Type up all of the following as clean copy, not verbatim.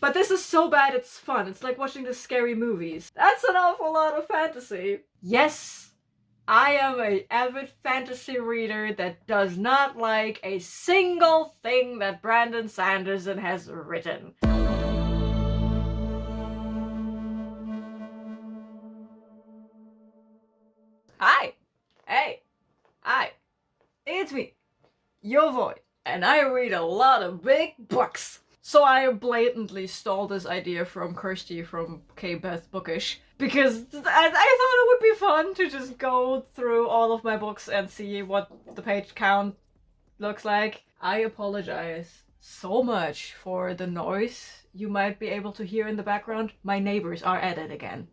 But this is so bad it's fun. It's like watching the scary movies. That's an awful lot of fantasy. Yes, I am an avid fantasy reader that does not like a single thing that Brandon Sanderson has written. Hi! Hey! Hi! It's me, your voice, and I read a lot of big books. So I blatantly stole this idea from Kirsty from K-Beth Bookish, because I thought it would be fun to just go through all of my books and see what the page count looks like. I apologize so much for the noise you might be able to hear in the background. My neighbors are at it again.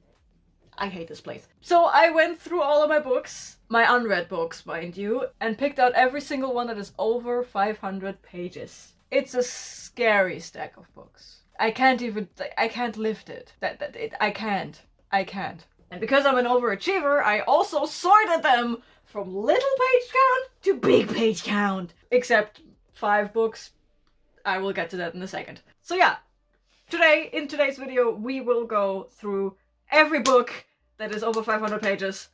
I hate this place. So I went through all of my books, my unread books, mind you, and picked out every single one that is over 500 pages. It's a scary stack of books. I can't lift it. I can't. And because I'm an overachiever, I also sorted them from little page count to big page count. Except 5 books. I will get to that in a second. So yeah, in today's video, we will go through every book that is over 500 pages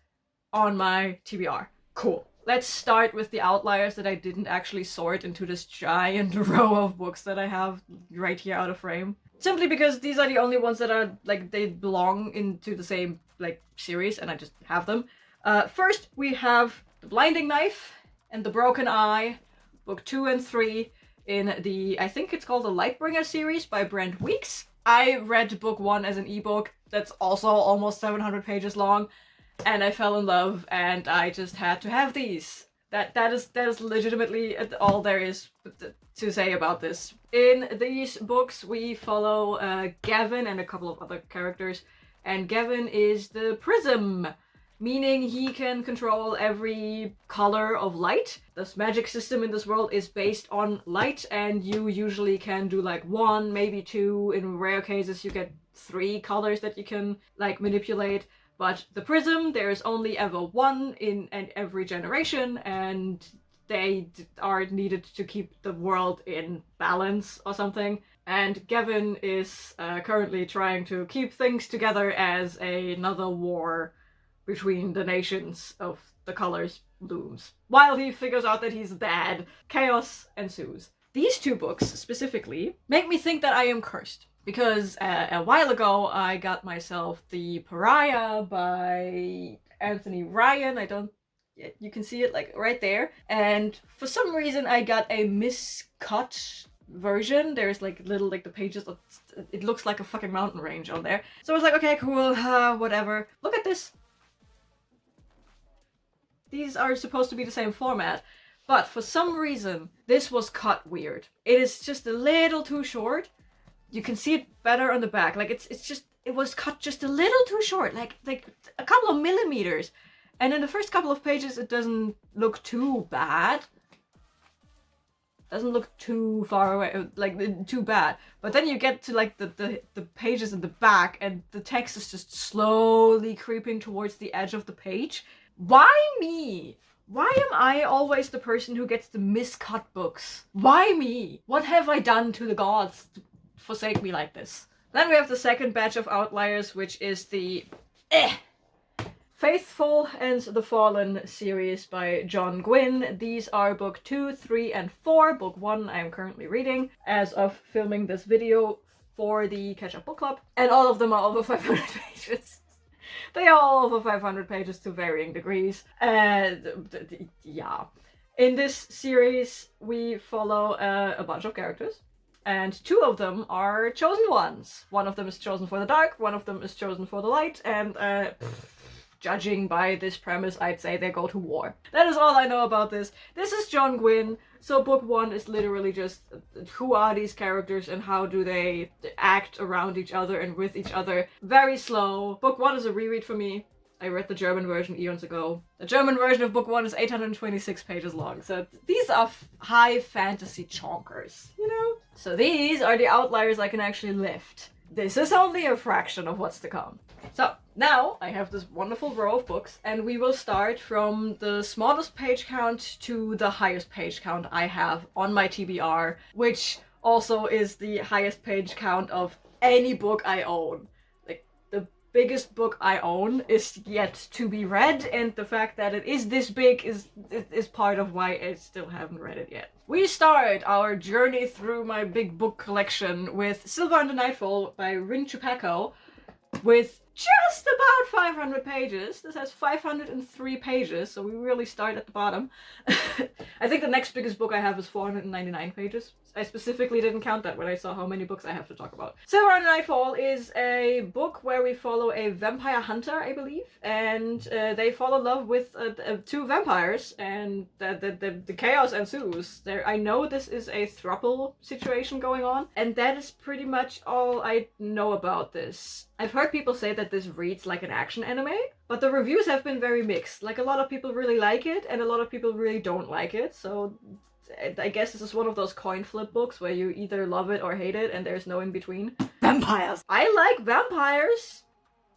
on my TBR. Cool. Let's start with the outliers that I didn't actually sort into this giant row of books that I have right here out of frame. Simply because these are the only ones that are, like, they belong into the same, like, series, and I just have them. First, we have The Blinding Knife and The Broken Eye, book 2 and 3 in the, I think it's called the Lightbringer series by Brent Weeks. I read book 1 as an ebook that's also almost 700 pages long, and I fell in love, and I just had to have these. That is legitimately all there is to say about this. In these books, we follow Gavin and a couple of other characters, and Gavin is the prism, meaning he can control every color of light. This magic system in this world is based on light, and you usually can do like 1, maybe 2. In rare cases, you get 3 colors that you can like manipulate. But the prism, there's only ever 1 in every generation, and they are needed to keep the world in balance or something. And Gavin is currently trying to keep things together as another war between the nations of the colors looms. While he figures out that he's bad, chaos ensues. These 2 books specifically make me think that I am cursed. Because a while ago, I got myself The Pariah by Anthony Ryan. You can see it like right there. And for some reason, I got a miscut version. There's like little, like the pages, it looks like a fucking mountain range on there. So I was like, okay, cool, whatever. Look at this. These are supposed to be the same format. But for some reason, this was cut weird. It is just a little too short. You can see it better on the back. Like it was cut just a little too short, like a couple of millimeters. And in the first couple of pages, it doesn't look too bad. Doesn't look too far away, like too bad. But then you get to like the pages in the back, and the text is just slowly creeping towards the edge of the page. Why me? Why am I always the person who gets the miscut books? Why me? What have I done to the gods to forsake me like this? Then we have the second batch of outliers, which is the Faithful and the Fallen series by John Gwynne. These are book 2, 3, and 4. Book 1 I am currently reading as of filming this video for the Catch Up Book Club. And all of them are over 500 pages. They are all over 500 pages to varying degrees. Yeah. In this series, we follow a bunch of characters. And 2 of them are chosen ones. One of them is chosen for the dark, one of them is chosen for the light, and judging by this premise, I'd say they go to war. That is all I know about this. This is John Gwynne, so book 1 is literally just who are these characters and how do they act around each other and with each other. Very slow. Book 1 is a reread for me. I read the German version eons ago. The German version of book 1 is 826 pages long, so these are high fantasy chonkers, you know? So these are the outliers I can actually lift. This is only a fraction of what's to come. So now I have this wonderful row of books, and we will start from the smallest page count to the highest page count I have on my TBR, which also is the highest page count of any book I own. Like, the biggest book I own is yet to be read, and the fact that it is this big is part of why I still haven't read it yet. We start our journey through my big book collection with Silver Under Nightfall by Rin Chupeco, with just about 500 pages. This has 503 pages, so we really start at the bottom. I think the next biggest book I have is 499 pages. I specifically didn't count that when I saw how many books I have to talk about. Silver Under Nightfall is a book where we follow a vampire hunter, I believe, and they fall in love with two vampires, and the chaos ensues. I know this is a throuple situation going on, and that is pretty much all I know about this. I've heard people say that this reads like an action anime, but the reviews have been very mixed. Like, a lot of people really like it, and a lot of people really don't like it, so I guess this is one of those coin flip books where you either love it or hate it, and there's no in between. Vampires! I like vampires!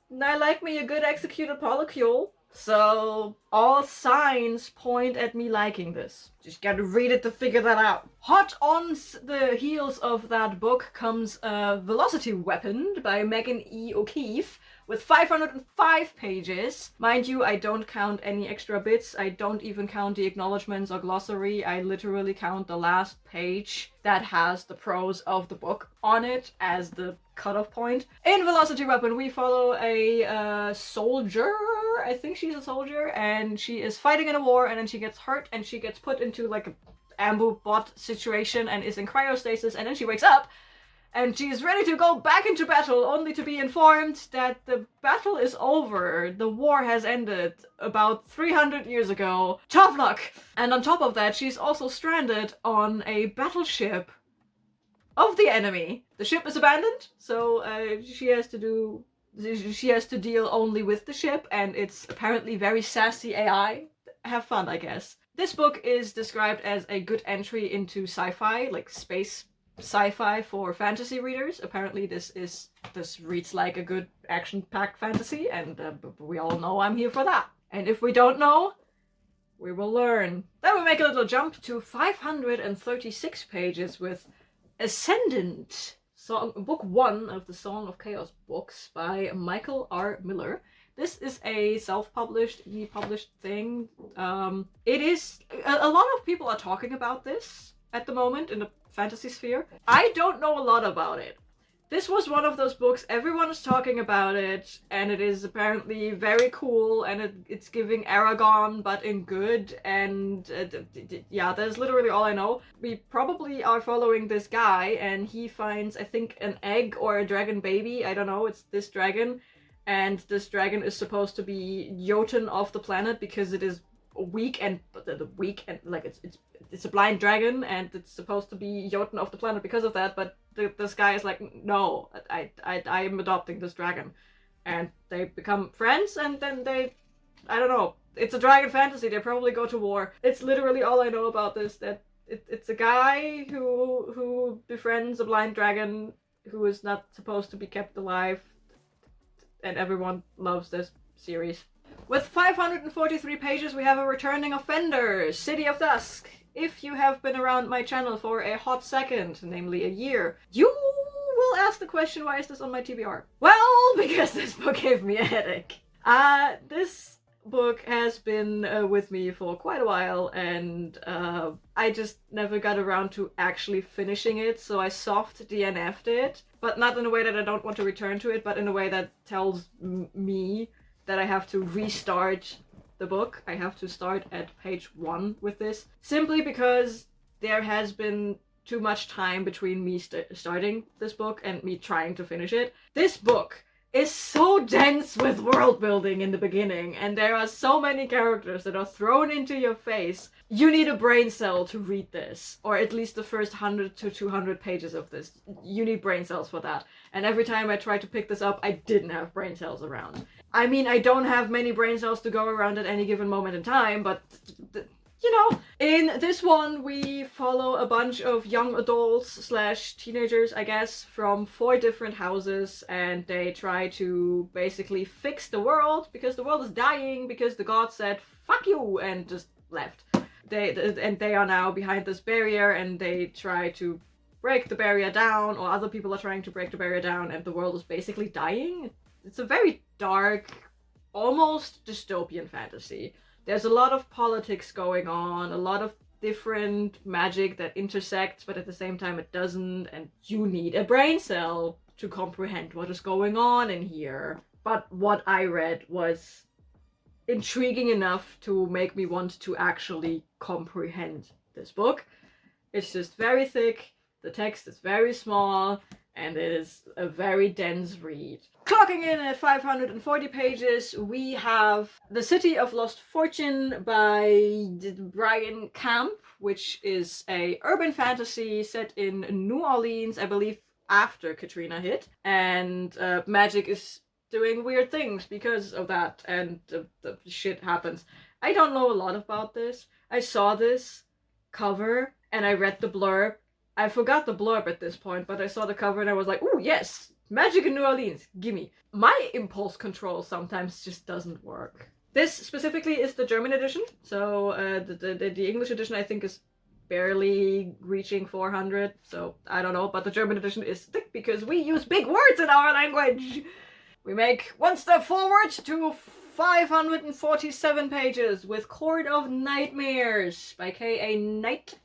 And I like me a good executed polycule. So all signs point at me liking this. Just gotta read it to figure that out. Hot on the heels of that book comes Velocity Weapon by Megan E. O'Keefe, with 505 pages. Mind you, I don't count any extra bits. I don't even count the acknowledgements or glossary. I literally count the last page that has the prose of the book on it as the cutoff point. In Velocity Weapon, we follow a soldier. I think she's a soldier, and she is fighting in a war, and then she gets hurt, and she gets put into like a ambu bot situation and is in cryostasis, and then she wakes up and she is ready to go back into battle, only to be informed that the battle is over. The war has ended about 300 years ago. Tough luck! And on top of that, she's also stranded on a battleship of the enemy. The ship is abandoned, so she has to deal only with the ship, and it's apparently very sassy AI. Have fun, I guess. This book is described as a good entry into sci-fi, like space sci-fi for fantasy readers. Apparently this reads like a good action-packed fantasy, and we all know I'm here for that. And if we don't know, we will learn. Then we make a little jump to 536 pages with Ascendant, book 1 of the Song of Chaos books by Michael R. Miller. This is a self-published, e-published thing. It is... A lot of people are talking about this at the moment in the fantasy sphere. I don't know a lot about it. This was one of those books, everyone is talking about it, and it is apparently very cool, and it's giving Aragon, but in good, and yeah, that's literally all I know. We probably are following this guy, and he finds, I think, an egg or a dragon baby, I don't know, it's this dragon, and this dragon is supposed to be Jotun of the planet because it is weak and like it's a blind dragon, and it's supposed to be Jotun of the planet because of that, but this guy is like, no, I am adopting this dragon. And they become friends, and then I don't know, it's a dragon fantasy, they probably go to war. It's literally all I know about this, that it's a guy who befriends a blind dragon who is not supposed to be kept alive, and everyone loves this series. With 543 pages, we have a returning offender, City of Dusk. If you have been around my channel for a hot second, namely a year, you will ask the question, why is this on my TBR? Well, because this book gave me a headache. This book has been with me for quite a while, and I just never got around to actually finishing it, so I soft DNF'd it. But not in a way that I don't want to return to it, but in a way that tells me that I have to restart the book. I have to start at page 1 with this, simply because there has been too much time between me starting this book and me trying to finish it. This book is so dense with world building in the beginning, and there are so many characters that are thrown into your face. You need a brain cell to read this, or at least the first 100 to 200 pages of this. You need brain cells for that. And every time I tried to pick this up, I didn't have brain cells around. I mean, I don't have many brain cells to go around at any given moment in time, but you know. In this one, we follow a bunch of young adults slash teenagers, I guess, from 4 different houses, and they try to basically fix the world because the world is dying because the gods said fuck you and just left. They are now behind this barrier, and they try to break the barrier down, or other people are trying to break the barrier down, and the world is basically dying. It's a very dark, almost dystopian fantasy. There's a lot of politics going on, a lot of different magic that intersects, but at the same time it doesn't, and you need a brain cell to comprehend what is going on in here. But what I read was intriguing enough to make me want to actually comprehend this book. It's just very thick, the text is very small, and it is a very dense read. Clocking in at 540 pages, we have The City of Lost Fortune by Brian Camp, which is a urban fantasy set in New Orleans, I believe after Katrina hit, and magic is doing weird things because of that, and the shit happens. I don't know a lot about this. I saw this cover and I read the blurb. I forgot the blurb at this point, but I saw the cover and I was like, ooh, yes, magic in New Orleans, gimme. My impulse control sometimes just doesn't work. This specifically is the German edition, so the English edition I think is barely reaching 400, so I don't know, but the German edition is thick because we use big words in our language. We make one step forward to 547 pages with Court of Nightmares by K.A. Knight.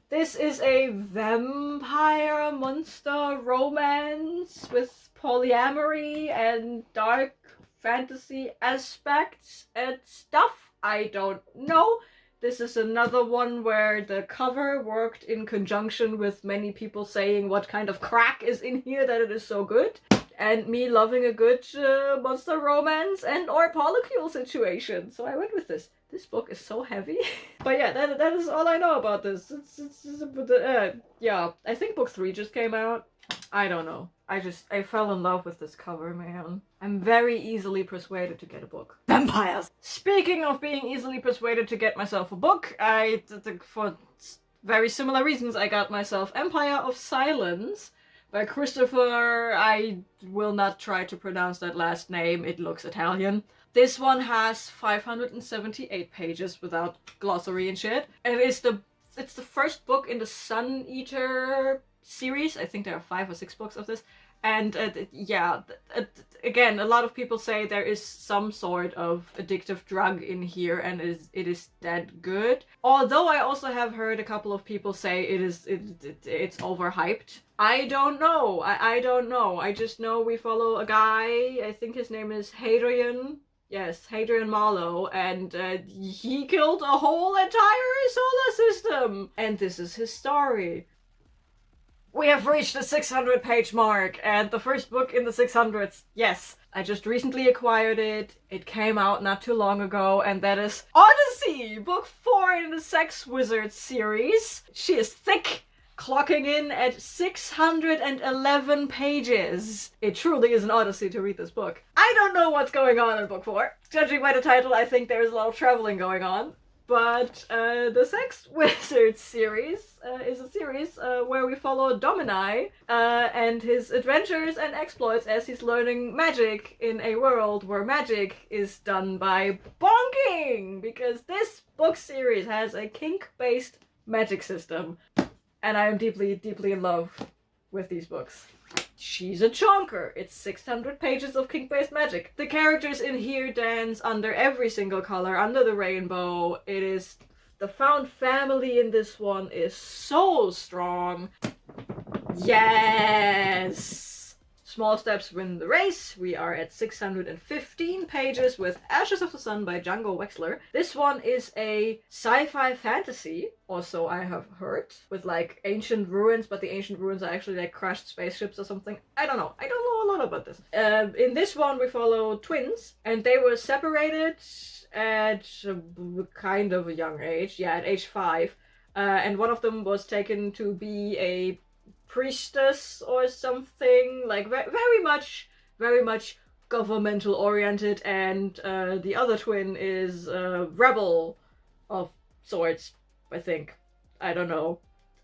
This is a vampire monster romance with polyamory and dark fantasy aspects and stuff. I don't know. This is another one where the cover worked in conjunction with many people saying what kind of crack is in here that it is so good. And me loving a good monster romance and or polycule situation. So I went with this. This book is so heavy. But yeah, that is all I know about this. Yeah, I think book 3 just came out. I don't know. I fell in love with this cover, man. I'm very easily persuaded to get a book. Vampires! Speaking of being easily persuaded to get myself a book, for very similar reasons, I got myself Empire of Silence by Christopher. I will not try to pronounce that last name, it looks Italian. This one has 578 pages without glossary and shit. And it's the first book in the Sun Eater series. I think there are 5 or 6 books of this. And again, a lot of people say there is some sort of addictive drug in here, and it is that good. Although I also have heard a couple of people say it's overhyped. I don't know. I don't know. I just know we follow a guy. I think his name is Hadrian. Yes, Hadrian Marlowe, and he killed a whole entire solar system. And this is his story. We have reached the 600-page mark, and the first book in the 600s, yes. I just recently acquired it. It came out not too long ago, and that is Odyssey, book 4 in the Sex Wizard series. She is thick, clocking in at 611 pages. It truly is an odyssey to read this book. I don't know what's going on in book 4. Judging by the title, I think there's a lot of traveling going on. But the Sex Wizard series is a series where we follow Domini and his adventures and exploits as he's learning magic in a world where magic is done by bonking, because this book series has a kink-based magic system. And I am deeply, deeply in love with these books. She's a chonker. It's 600 pages of kink-based magic. The characters in here dance under every single color, under the rainbow. It is... the found family in this one is so strong. Yes! Small steps win the race. We are at 615 pages with Ashes of the Sun by Django Wexler. This one is a sci-fi fantasy, also I have heard, with like ancient ruins, but the ancient ruins are actually like crashed spaceships or something. I don't know. I don't know a lot about this. In this one we follow twins, and they were separated at kind of a young age. Yeah, at age 5. And one of them was taken to be a priestess or something, like very much governmental oriented, and the other twin is a rebel of sorts, I think. I don't know.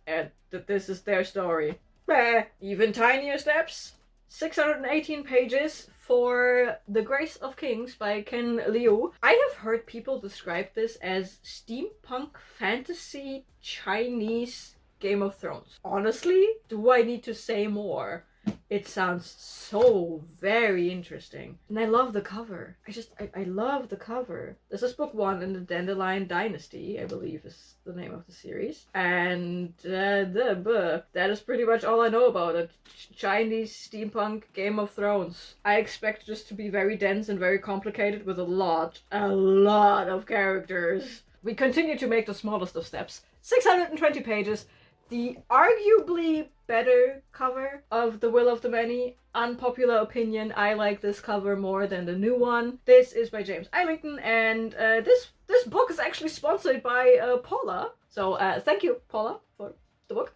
And this is their story. Even tinier steps. 618 pages for The Grace of Kings by Ken Liu. I have heard people describe this as steampunk fantasy Chinese Game of Thrones. Honestly, do I need to say more? It sounds so very interesting. And I love the cover. I love the cover. This is book 1 in the Dandelion Dynasty, I believe is the name of the series. And that is pretty much all I know about it. Chinese steampunk Game of Thrones. I expect this to be very dense and very complicated with a lot of characters. We continue to make the smallest of steps. 620 pages. The arguably better cover of The Will of the Many. Unpopular opinion, I like this cover more than the new one. This is by James Islington, and this book is actually sponsored by Paula. So thank you, Paula, for the book.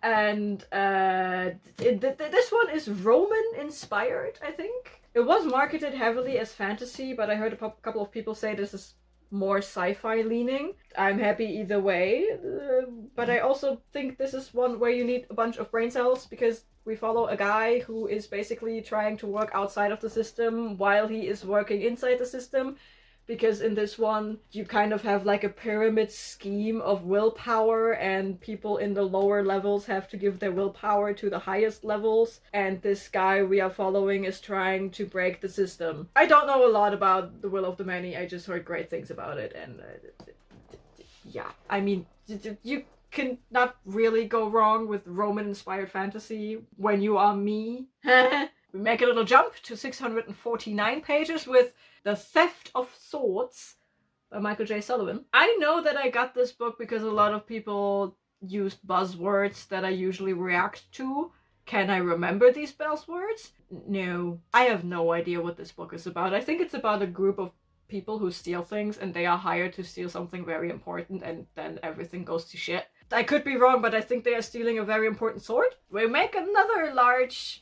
And this one is Roman inspired, I think. It was marketed heavily as fantasy, but I heard a couple of people say this is more sci-fi leaning. I'm happy either way, but I also think this is one where you need a bunch of brain cells, because we follow a guy who is basically trying to work outside of the system while he is working inside the system, because in this one you kind of have like a pyramid scheme of willpower, and people in the lower levels have to give their willpower to the highest levels, and this guy we are following is trying to break the system. I don't know a lot about The Will of the Many, I just heard great things about it, and yeah, I mean, you can not really go wrong with Roman-inspired fantasy when you are me. We make a little jump to 649 pages with The Theft of Swords by Michael J. Sullivan. I know that I got this book because a lot of people used buzzwords that I usually react to. Can I remember these buzzwords? No. I have no idea what this book is about. I think it's about a group of people who steal things, and they are hired to steal something very important, and then everything goes to shit. I could be wrong, but I think they are stealing a very important sword. We make another large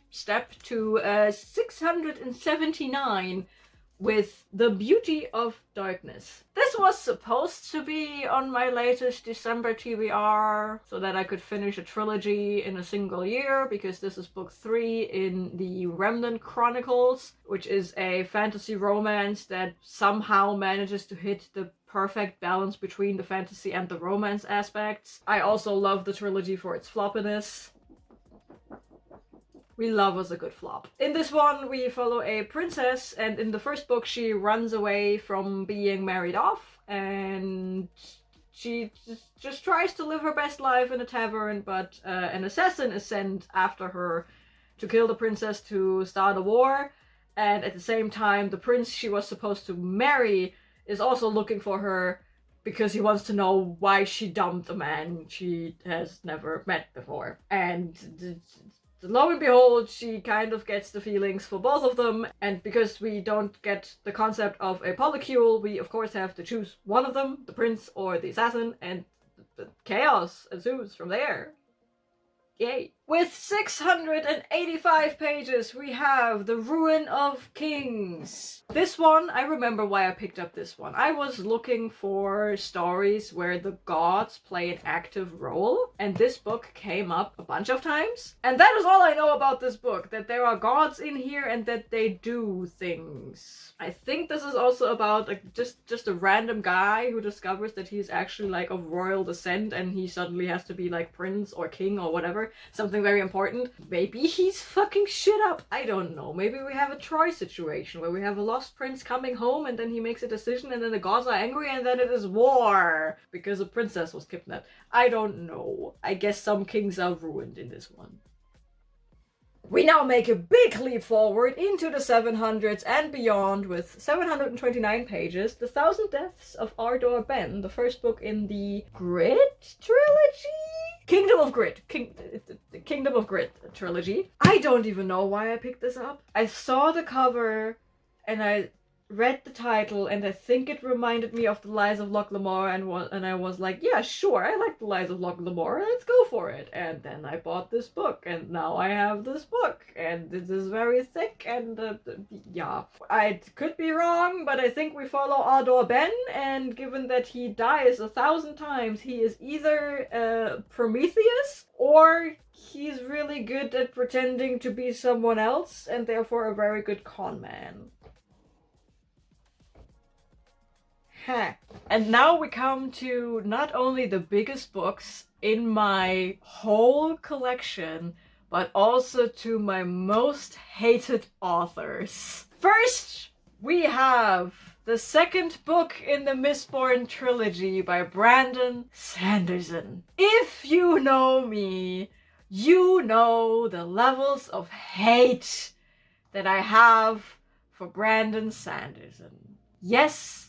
step to 679 with The Beauty of Darkness. This was supposed to be on my latest December TBR so that I could finish a trilogy in a single year, because this is book 3 in the Remnant Chronicles, which is a fantasy romance that somehow manages to hit the perfect balance between the fantasy and the romance aspects. I also love the trilogy for its floppiness. We love us a good flop. In this one, we follow a princess, and in the first book, she runs away from being married off, and she just tries to live her best life in a tavern, but an assassin is sent after her to kill the princess to start a war, and at the same time, the prince she was supposed to marry is also looking for her because he wants to know why she dumped a man she has never met before. And lo and behold, she kind of gets the feelings for both of them, and because we don't get the concept of a polycule, we of course have to choose one of them, the prince or the assassin, and the chaos ensues from there. Yay. With 685 pages, we have The Ruin of Kings. This one, I remember why I picked up this one. I was looking for stories where the gods play an active role, and this book came up a bunch of times. And that is all I know about this book, that there are gods in here and that they do things. I think this is also about like just a random guy who discovers that he's actually like of royal descent, and he suddenly has to be like prince or king or whatever. Something very important. Maybe he's fucking shit up. I don't know. Maybe we have a Troy situation where we have a lost prince coming home, and then he makes a decision, and then the gods are angry, and then it is war because a princess was kidnapped. I don't know. I guess some kings are ruined in this one. We now make a big leap forward into the 700s and beyond with 729 pages, The Thousand Deaths of Ardor Ben, the first book in the Grit trilogy? Kingdom of Grit. Kingdom of Grit trilogy. I don't even know why I picked this up. I saw the cover and I read the title, and I think it reminded me of The Lies of Locke Lamore, and I was like, yeah, sure, I like The Lies of Locke Lamore, let's go for it. And then I bought this book, and now I have this book, and this is very thick, and yeah. I could be wrong, but I think we follow Ardor Ben, and given that he dies 1,000 times, he is either Prometheus, or he's really good at pretending to be someone else, and therefore a very good con man. And now we come to not only the biggest books in my whole collection, but also to my most hated authors. First, we have the second book in the Mistborn trilogy by Brandon Sanderson. If you know me, you know the levels of hate that I have for Brandon Sanderson. Yes,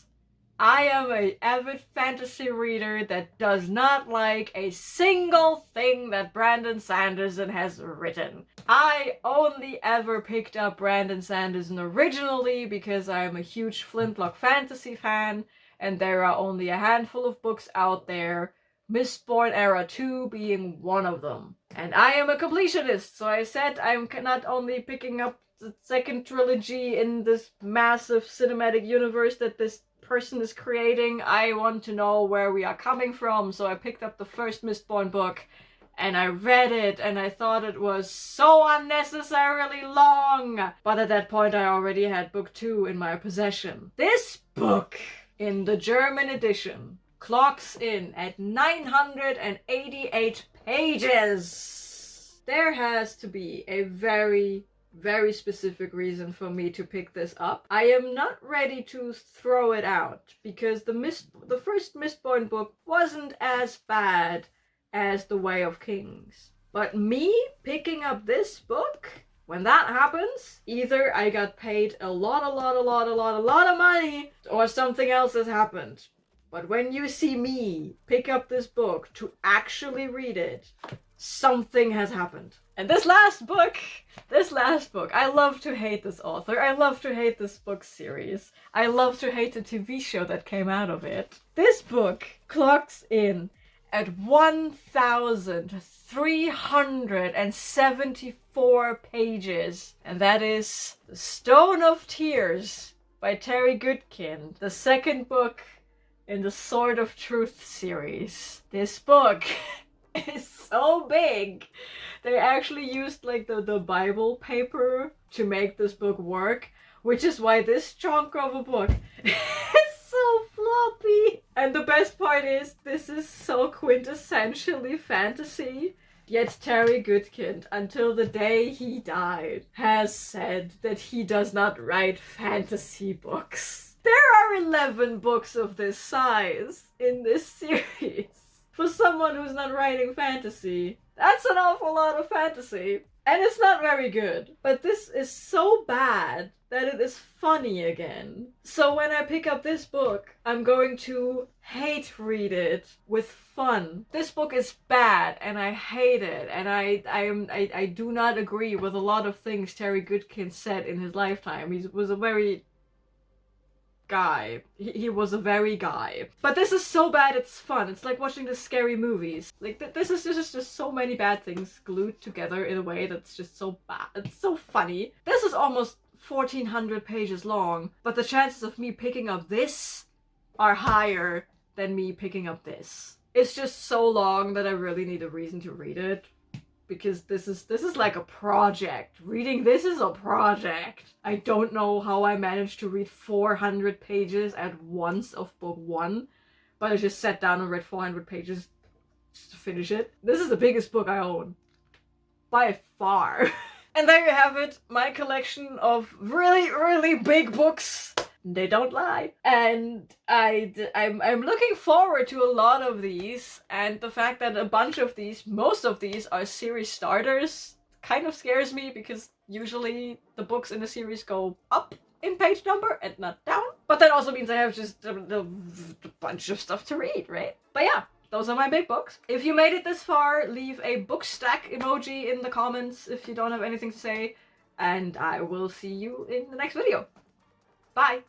I am an avid fantasy reader that does not like a single thing that Brandon Sanderson has written. I only ever picked up Brandon Sanderson originally because I am a huge Flintlock fantasy fan, and there are only a handful of books out there, Mistborn Era 2 being one of them. And I am a completionist, so I said I'm not only picking up the second trilogy in this massive cinematic universe that this person is creating, I want to know where we are coming from, so I picked up the first Mistborn book and I read it and I thought it was so unnecessarily long. But at that point I already had book 2 in my possession. This book, in the German edition, clocks in at 988 pages. There has to be a very specific reason for me to pick this up. I am not ready to throw it out because the first Mistborn book wasn't as bad as The Way of Kings. But me picking up this book, when that happens, either I got paid a lot of money or something else has happened. But when you see me pick up this book to actually read it, something has happened. And this last book, I love to hate this author. I love to hate this book series. I love to hate the TV show that came out of it. This book clocks in at 1,374 pages. And that is The Stone of Tears by Terry Goodkin, the second book in the Sword of Truth series. This book is so big. They actually used like the Bible paper to make this book work, which is why this chunk of a book is so floppy. And the best part is, this is so quintessentially fantasy. Yet Terry Goodkin, until the day he died, has said that he does not write fantasy books. There are 11 books of this size in this series. For someone who's not writing fantasy, that's an awful lot of fantasy. And it's not very good. But this is so bad that it is funny again. So when I pick up this book, I'm going to hate read it with fun. This book is bad and I hate it, and I do not agree with a lot of things Terry Goodkin said in his lifetime. He was a very guy. He was a very guy. But this is so bad it's fun. It's like watching the scary movies. Like this is just so many bad things glued together in a way that's just so bad. It's so funny. This is almost 1,400 pages long, but the chances of me picking up this are higher than me picking up this. It's just so long that I really need a reason to read it. Because this is like a project. Reading this is a project. I don't know how I managed to read 400 pages at once of book 1, but I just sat down and read 400 pages just to finish it. This is the biggest book I own. By far. And there you have it, my collection of really big books. They don't lie. And I'm looking forward to a lot of these, and the fact that a bunch of these, most of these, are series starters kind of scares me, because usually the books in the series go up in page number and not down. But that also means I have just a bunch of stuff to read, right? But yeah, those are my big books. If you made it this far, leave a book stack emoji in the comments if you don't have anything to say, and I will see you in the next video. Bye!